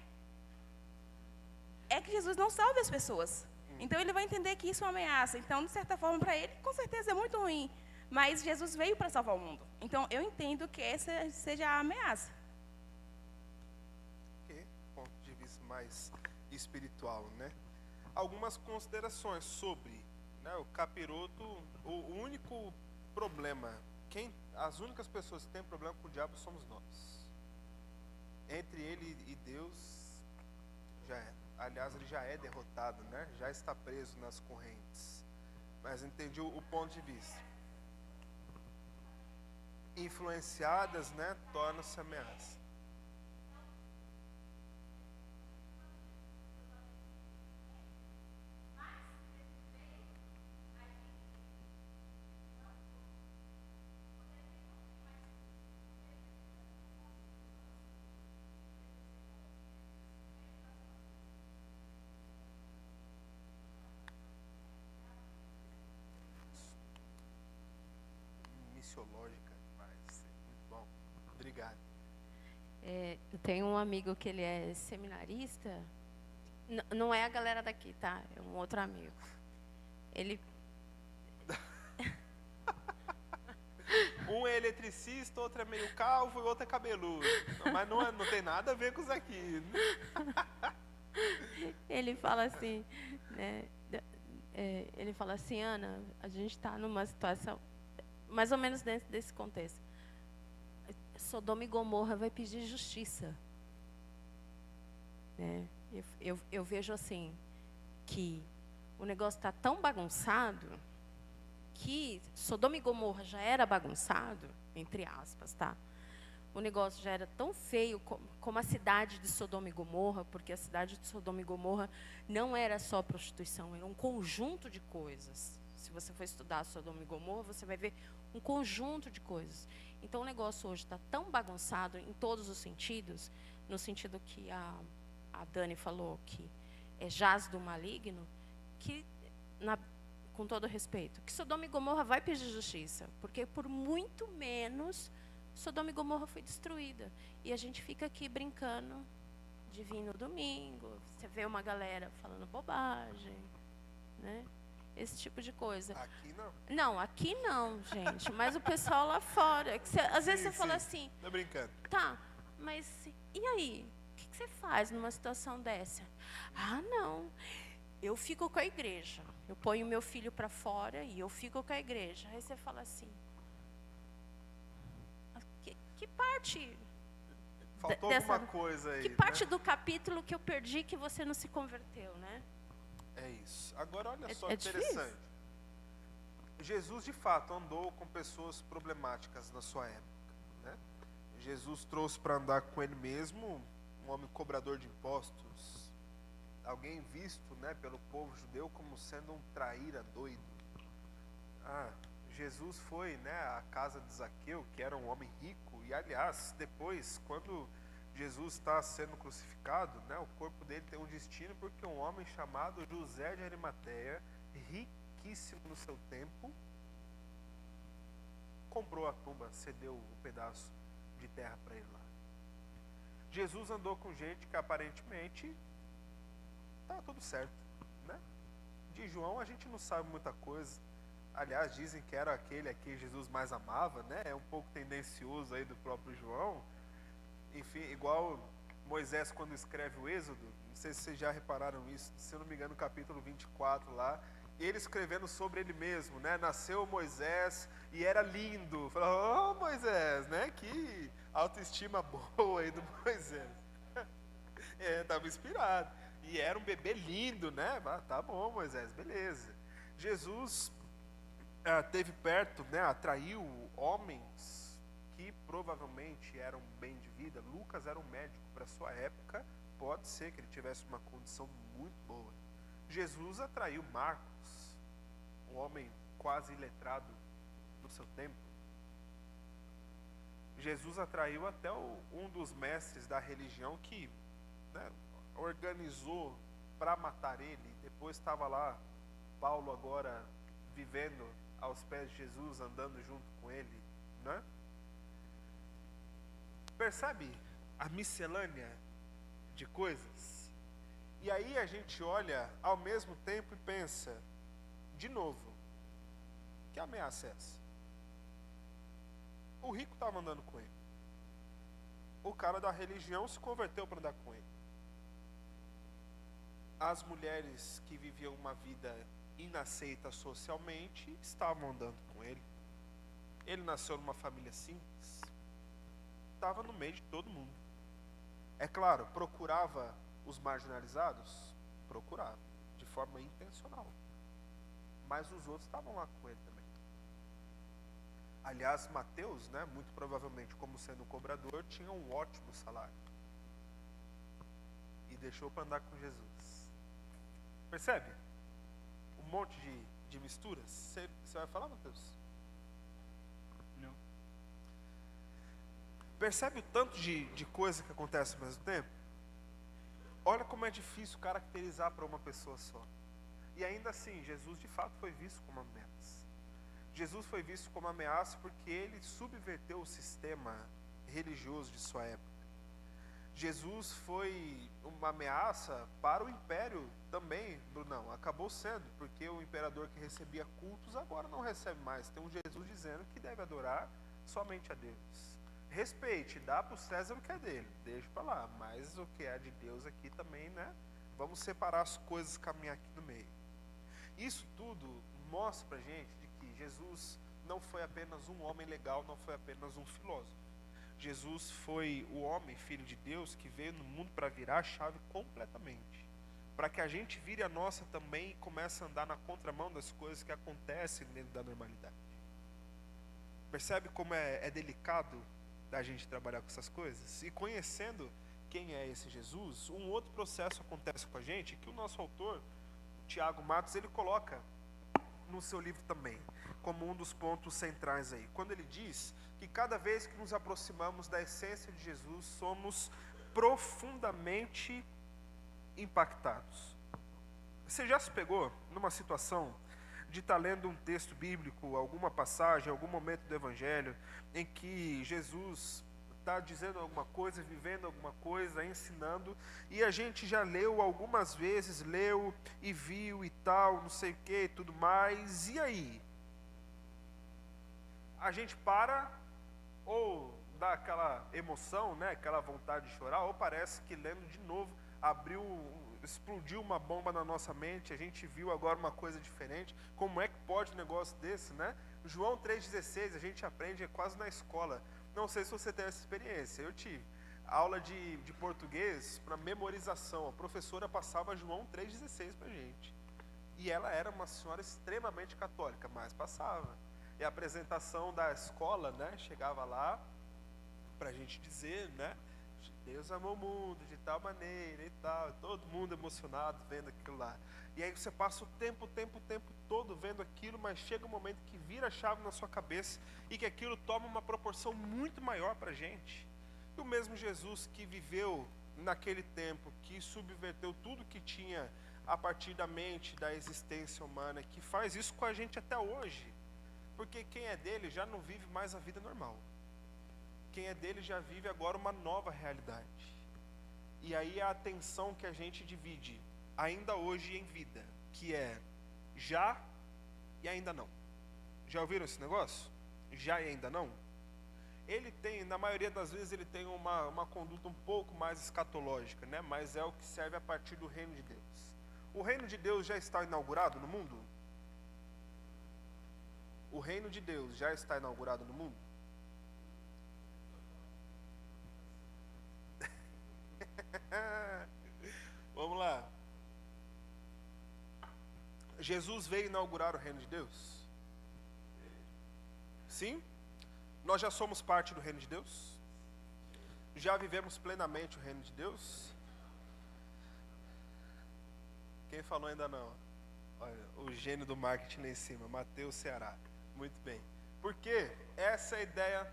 é que Jesus não salve as pessoas. Então, ele vai entender que isso é uma ameaça. Então, de certa forma, para ele, com certeza é muito ruim. Mas Jesus veio para salvar o mundo. Então, eu entendo que essa seja a ameaça. Ok, ponto de vista mais espiritual, né? Algumas considerações sobre, né, o capiroto. O único problema, as únicas pessoas que têm problema com o diabo somos nós. Entre ele e Deus, já é. Aliás, ele já é derrotado, né? Já está preso nas correntes. Mas entendi o ponto de vista. Influenciadas, né, tornam-se ameaça. Missiológica, mas muito bom. Obrigado. Eu tenho um amigo que ele é seminarista. Não é a galera daqui, tá? É um outro amigo. Ele Um é eletricista, outro é meio calvo e outro é cabeludo. Mas não tem nada a ver com isso aqui. Ele fala assim, né? Ele fala assim, Ana, a gente está numa situação mais ou menos dentro desse contexto. Sodoma e Gomorra vai pedir justiça, né? Eu vejo assim que o negócio está tão bagunçado que Sodoma e Gomorra já era bagunçado, entre aspas, tá? O negócio já era tão feio como a cidade de Sodoma e Gomorra, porque a cidade de Sodoma e Gomorra não era só prostituição, era um conjunto de coisas. Se você for estudar Sodoma e Gomorra, você vai ver um conjunto de coisas. Então, o negócio hoje está tão bagunçado em todos os sentidos, no sentido que a Dani falou, que é jaz do maligno, que, com todo respeito, que Sodoma e Gomorra vai pedir justiça, porque por muito menos Sodoma e Gomorra foi destruída. E a gente fica aqui brincando de vir no domingo, você vê uma galera falando bobagem, né? Esse tipo de coisa. Aqui não. Não, aqui não, gente. Mas o pessoal lá fora. Às vezes você fala assim, Tô brincando. tá, mas e aí? O que você faz numa situação dessa? Ah, não. Eu fico com a igreja. Eu ponho meu filho para fora e eu fico com a igreja. Aí você fala assim, que parte Faltou dessa, alguma coisa aí, que parte né? do capítulo que eu perdi que você não se converteu, né? É isso. Agora, olha só é interessante. difícil. Jesus, de fato, andou com pessoas problemáticas na sua época, né? Jesus trouxe para andar com ele mesmo um homem cobrador de impostos, alguém visto, né, pelo povo judeu como sendo um traíra doido. Jesus foi, né, à casa de Zaqueu, que era um homem rico, e aliás, depois, quando Jesus está sendo crucificado, né, o corpo dele tem um destino, porque um homem chamado José de Arimateia, riquíssimo no seu tempo, comprou a tumba, cedeu um pedaço de terra para ele lá. Jesus andou com gente que aparentemente estava tudo certo, né? De João a gente não sabe muita coisa. Aliás, dizem que era aquele a quem Jesus mais amava, né? É um pouco tendencioso aí do próprio João. Enfim, igual Moisés quando escreve o Êxodo, não sei se vocês já repararam isso, se eu não me engano, no capítulo 24 lá, ele escrevendo sobre ele mesmo, né? Nasceu Moisés e era lindo. Falou, Moisés, né? Que autoestima boa aí do Moisés. Estava inspirado. E era um bebê lindo, né? Tá bom, Moisés, beleza. Jesus teve perto, né? Atraiu homens que provavelmente eram bem de vida. Lucas era um médico para sua época. Pode ser que ele tivesse uma condição muito boa. Jesus atraiu Marcos, um homem quase iletrado do seu tempo. Jesus atraiu até um dos mestres da religião que, né, organizou para matar ele. Depois estava lá Paulo agora vivendo aos pés de Jesus, andando junto com ele, né? Percebe a miscelânea de coisas? E aí a gente olha ao mesmo tempo e pensa, de novo, que ameaça é essa? O rico estava andando com ele. O cara da religião se converteu para andar com ele. As mulheres que viviam uma vida inaceita socialmente estavam andando com ele. Ele nasceu numa família simples. Estava no meio de todo mundo. É claro, procurava os marginalizados? Procurava, de forma intencional. Mas os outros estavam lá com ele também. Aliás, Mateus, né, muito provavelmente como sendo cobrador, tinha um ótimo salário. E deixou para andar com Jesus. Percebe? Um monte de misturas. Você vai falar, Mateus? Não. Percebe o tanto de coisa que acontece ao mesmo tempo? Olha como é difícil caracterizar para uma pessoa só. E ainda assim, Jesus de fato foi visto como ameaça. Jesus foi visto como ameaça porque ele subverteu o sistema religioso de sua época. Jesus foi uma ameaça para o império também, Brunão. Acabou sendo, porque o imperador que recebia cultos agora não recebe mais. Tem um Jesus dizendo que deve adorar somente a Deus. Respeite, dá para o César o que é dele, deixa para lá. Mas o que é de Deus aqui também, né? Vamos separar as coisas, caminhar aqui no meio. Isso tudo mostra para a gente de que Jesus não foi apenas um homem legal, não foi apenas um filósofo. Jesus foi o homem, filho de Deus, que veio no mundo para virar a chave completamente. Para que a gente vire a nossa também e comece a andar na contramão das coisas que acontecem dentro da normalidade. Percebe como é delicado da gente trabalhar com essas coisas? E conhecendo quem é esse Jesus, um outro processo acontece com a gente, que o nosso autor, Tiago Matos, ele coloca no seu livro também, como um dos pontos centrais aí. Quando ele diz que cada vez que nos aproximamos da essência de Jesus, somos profundamente impactados. Você já se pegou numa situação de estar lendo um texto bíblico, alguma passagem, algum momento do Evangelho, em que Jesus está dizendo alguma coisa, vivendo alguma coisa, ensinando, e a gente já leu algumas vezes, leu e viu e tal, não sei o que e tudo mais, e aí? A gente para, ou dá aquela emoção, né, aquela vontade de chorar, ou parece que lendo de novo, explodiu uma bomba na nossa mente, a gente viu agora uma coisa diferente. Como é que pode um negócio desse, né? João 3,16, a gente aprende quase na escola. Não sei se você tem essa experiência, eu tive. Aula de português para memorização, a professora passava João 3,16 para a gente. E ela era uma senhora extremamente católica, mas passava. E a apresentação da escola, né, chegava lá para a gente dizer, né, Deus amou o mundo de tal maneira e tal, todo mundo emocionado vendo aquilo lá. E aí você passa o tempo todo vendo aquilo, mas chega um momento que vira a chave na sua cabeça e que aquilo toma uma proporção muito maior para a gente. E o mesmo Jesus que viveu naquele tempo, que subverteu tudo que tinha a partir da mente, da existência humana, que faz isso com a gente até hoje. Porque quem é dele já não vive mais a vida normal. Quem é dele já vive agora uma nova realidade. E aí a atenção que a gente divide, ainda hoje em vida, que é já e ainda não. Já ouviram esse negócio? Já e ainda não? Ele tem, na maioria das vezes, ele tem uma conduta um pouco mais escatológica, né? Mas é o que serve a partir do reino de Deus. O reino de Deus já está inaugurado no mundo? O reino de Deus já está inaugurado no mundo? Vamos lá. Jesus veio inaugurar o reino de Deus? Sim? Nós já somos parte do reino de Deus? Já vivemos plenamente o reino de Deus? Quem falou ainda não? Olha, o gênio do marketing lá em cima, Mateus Ceará. Muito bem. Porque essa é a ideia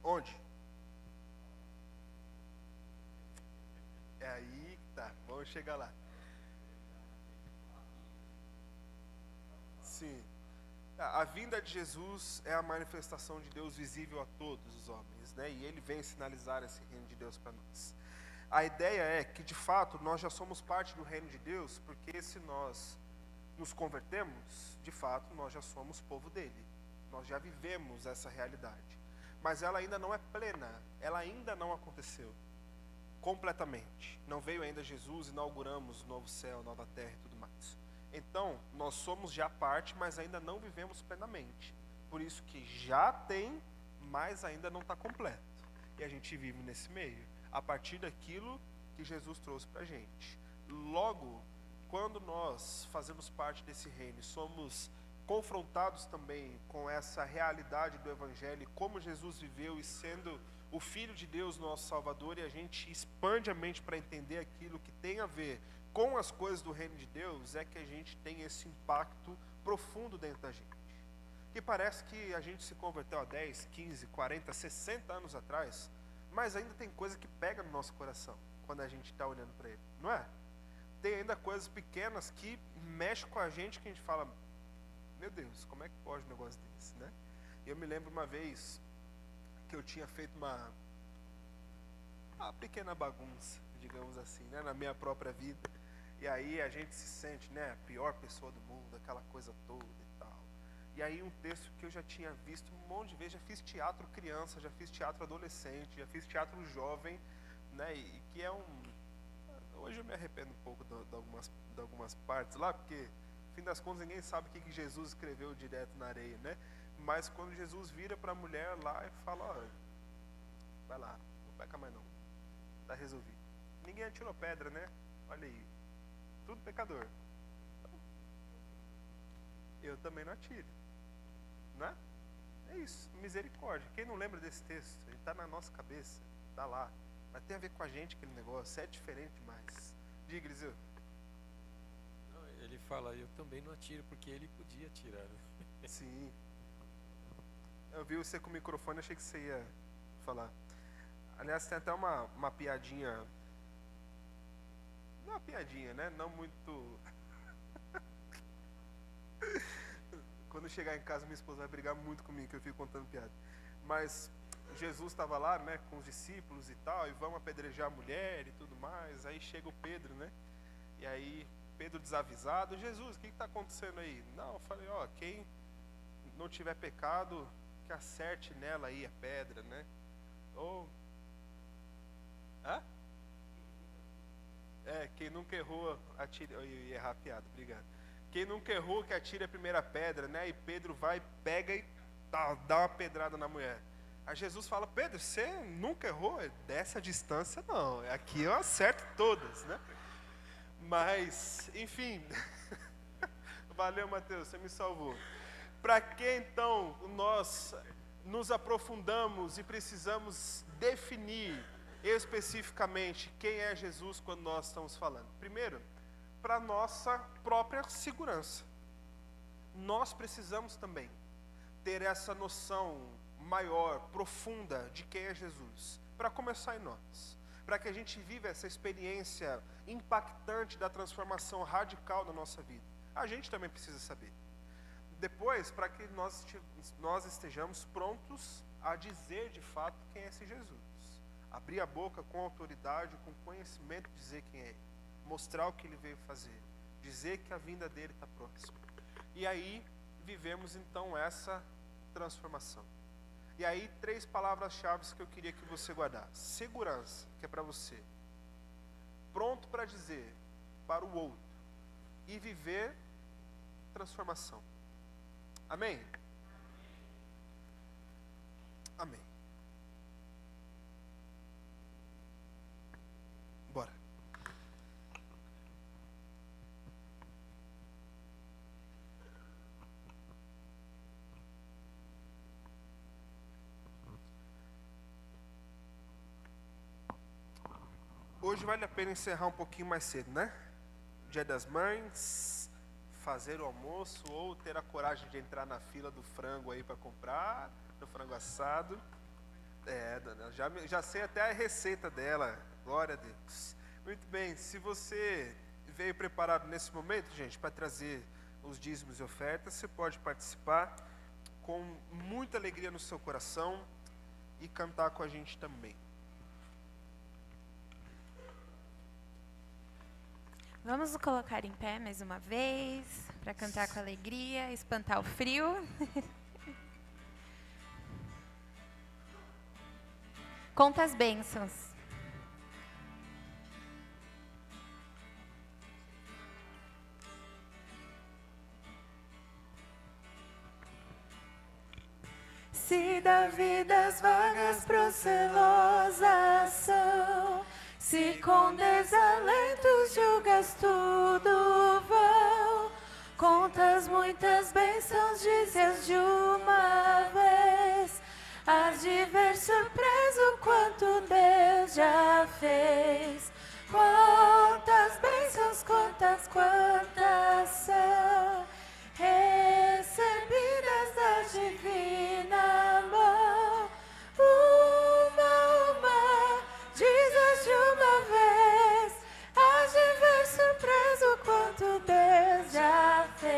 Onde? É aí que tá, vamos chegar lá. Sim. A vinda de Jesus é a manifestação de Deus visível a todos os homens, né? E ele vem sinalizar esse reino de Deus para nós. A ideia é que, de fato, nós já somos parte do reino de Deus, porque se nós nos convertemos, de fato, nós já somos povo dele. Nós já vivemos essa realidade. Mas ela ainda não é plena, ela ainda não aconteceu completamente. Não veio ainda Jesus, inauguramos o novo céu, nova terra e tudo mais. Então, nós somos já parte, mas ainda não vivemos plenamente. Por isso que já tem, mas ainda não está completo. E a gente vive nesse meio, a partir daquilo que Jesus trouxe para a gente. Logo, quando nós fazemos parte desse reino e somos confrontados também com essa realidade do Evangelho, como Jesus viveu e sendo o Filho de Deus, nosso Salvador, e a gente expande a mente para entender aquilo que tem a ver com as coisas do reino de Deus, é que a gente tem esse impacto profundo dentro da gente. Que parece que a gente se converteu há 10, 15, 40, 60 anos atrás, mas ainda tem coisa que pega no nosso coração quando a gente está olhando para ele, não é? Tem ainda coisas pequenas que mexem com a gente, que a gente fala, meu Deus, como é que pode um negócio desse, né? Eu me lembro uma vez que eu tinha feito uma pequena bagunça, digamos assim, né, na minha própria vida. E aí a gente se sente, né, a pior pessoa do mundo, aquela coisa toda e tal. E aí um texto que eu já tinha visto um monte de vezes, já fiz teatro criança, já fiz teatro adolescente, já fiz teatro jovem, né, e que é hoje eu me arrependo um pouco de algumas partes lá, porque, no fim das contas, ninguém sabe o que Jesus escreveu direto na areia, né? Mas quando Jesus vira para a mulher lá e fala, ó, vai lá, não peca mais não, tá resolvido. Ninguém atirou pedra, né? Olha aí, tudo pecador. Eu também não atiro, né? É isso, misericórdia. Quem não lembra desse texto? Ele está na nossa cabeça, está lá. Mas tem a ver com a gente aquele negócio, é diferente demais. Diga, Eliseu. Não, ele fala, eu também não atiro, porque ele podia atirar, né? Sim. Eu vi você com o microfone, achei que você ia falar. Aliás, tem até uma piadinha. Não é uma piadinha, né? Não muito. Quando chegar em casa, minha esposa vai brigar muito comigo, que eu fico contando piada. Mas Jesus estava lá, né, com os discípulos e tal, e vamos apedrejar a mulher e tudo mais. Aí chega o Pedro, né? E aí, Pedro desavisado, Jesus, o que está acontecendo aí? Não, eu falei, ó, quem não tiver pecado, que acerte nela aí a pedra, né? Ou... Hã? Quem nunca errou, atire... Eu ia errar a piada, obrigado. Quem nunca errou, que atire a primeira pedra, né? E Pedro vai, pega e dá uma pedrada na mulher. Aí Jesus fala, Pedro, você nunca errou? Dessa distância não, aqui eu acerto todas, né? Mas, enfim, valeu, Mateus, você me salvou. Para que então nós nos aprofundamos e precisamos definir especificamente quem é Jesus quando nós estamos falando? Primeiro, para nossa própria segurança. Nós precisamos também ter essa noção maior, profunda de quem é Jesus, para começar em nós, para que a gente viva essa experiência impactante da transformação radical da nossa vida. A gente também precisa saber. Depois, para que nós estejamos prontos a dizer de fato quem é esse Jesus. Abrir a boca com autoridade, com conhecimento, dizer quem é ele. Mostrar o que ele veio fazer. Dizer que a vinda dele está próxima. E aí, vivemos então essa transformação. E aí, 3 palavras-chave que eu queria que você guardasse. Segurança, que é para você. Pronto para dizer para o outro. E viver transformação. Amém? Amém. Bora. Hoje vale a pena encerrar um pouquinho mais cedo, né? Dia das Mães, fazer o almoço ou ter a coragem de entrar na fila do frango aí para comprar, do frango assado. Já sei até a receita dela. Glória a Deus. Muito bem, se você veio preparado nesse momento, gente, para trazer os dízimos e ofertas, você pode participar com muita alegria no seu coração e cantar com a gente também. Vamos nos colocar em pé mais uma vez, para cantar com alegria, espantar o frio. Conta as bênçãos. Se da vida as vagas procelosas são, se com desalentos julgas tudo vão, contas muitas bênçãos dizes de uma vez, hás de ver surpreso quanto Deus já fez. Quantas bênçãos, quantas são recebidas da divina mão. Uma, dizes de uma vez, hás de ver surpreso quanto Deus já fez.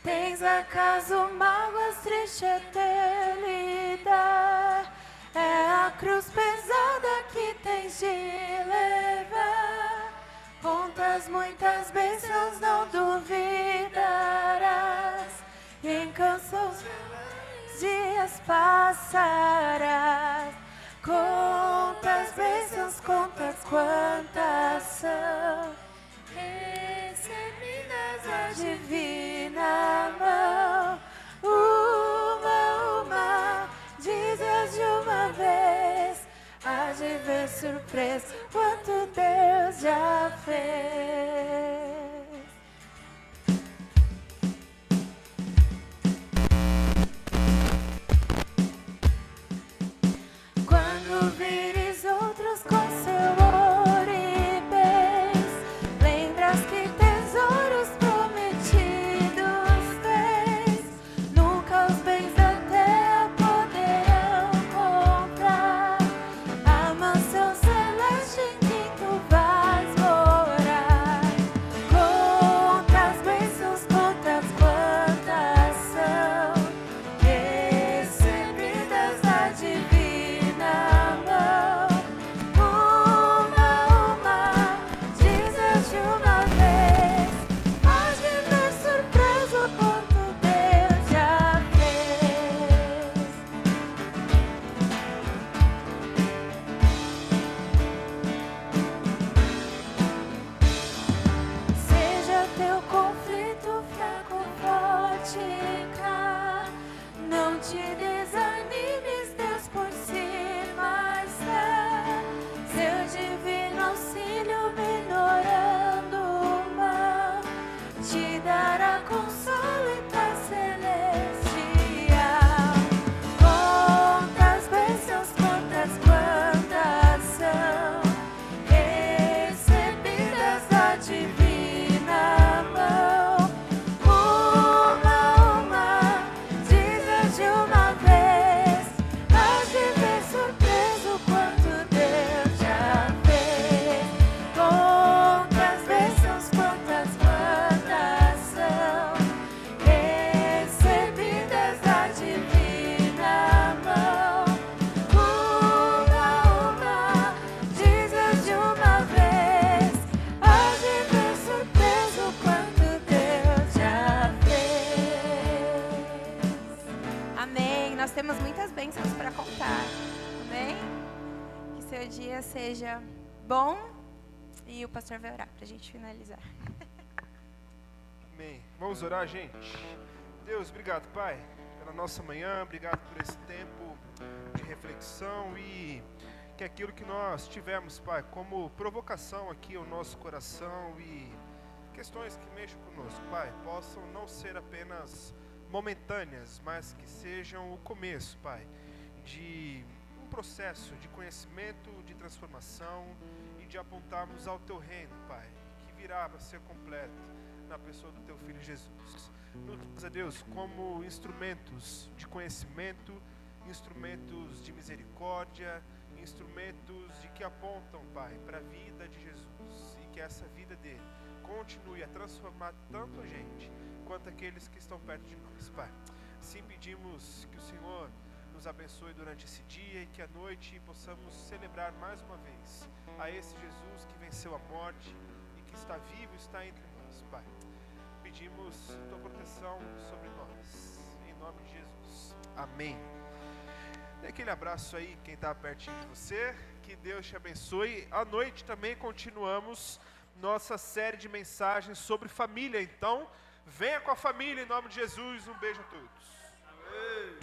Tens acaso mágoas, triste é ter lidar, é a cruz pesada que tens de levar. Contas muitas bênçãos, não duvidarás, e em canções dias passarás. Contas bênçãos, contas quantas são recebidas da divina mão. Uma, dizes de uma vez, há de ver surpresa quanto Deus já fez. Quando vires outros com seu ouro e bens, lembras que tesouros prometidos tens. Nunca os bens da terra poderão comprar a mansão celeste em que tu vais morar. Contas bênçãos, contas quantas são recebidas da divina mão. Uma, dizes de uma vez, hás de ver surpreso quanto Deus já fez. Seja teu conflito fraco ou forte cá, não te desanimes, Deus por cima está. Seu divino auxílio melhorando mão, te dará consolo e paz celestial. Quantas bênçãos, quantas são recebidas da divina mão. Uma, dizes de uma vez, hás de ver surpreso quanto Deus já fez. Quantas bênçãos, quantas são recebidas da divina mão. Uma, dizes de uma vez, hás de ver surpreso quanto Deus já fez. Amém. Nós temos muitas bênçãos para contar. Amém? Que seu dia seja bom. E o pastor vai orar para a gente finalizar. Amém. Vamos orar, gente. Deus, obrigado, Pai, pela nossa manhã. Obrigado por esse tempo de reflexão e que aquilo que nós tivemos, Pai, como provocação aqui ao nosso coração e questões que mexem conosco, Pai, possam não ser apenas momentâneas, mas que sejam o começo, Pai, de um processo de conhecimento, de transformação e de apontarmos ao Teu reino, Pai, que virá para ser completo na pessoa do Teu Filho Jesus. nos a Deus, como instrumentos de conhecimento, instrumentos de misericórdia, instrumentos de que apontam, Pai, para a vida de Jesus, e que essa vida dele continue a transformar tanto a gente quanto aqueles que estão perto de nós, Pai. Assim pedimos que o Senhor nos abençoe durante esse dia e que à noite possamos celebrar mais uma vez a esse Jesus que venceu a morte e que está vivo, está entre nós, Pai. Pedimos tua proteção sobre nós, em nome de Jesus. Amém. Dê aquele abraço aí, quem está pertinho de você, que Deus te abençoe. À noite também continuamos nossa série de mensagens sobre família, então venha com a família em nome de Jesus. Um beijo a todos. Amém.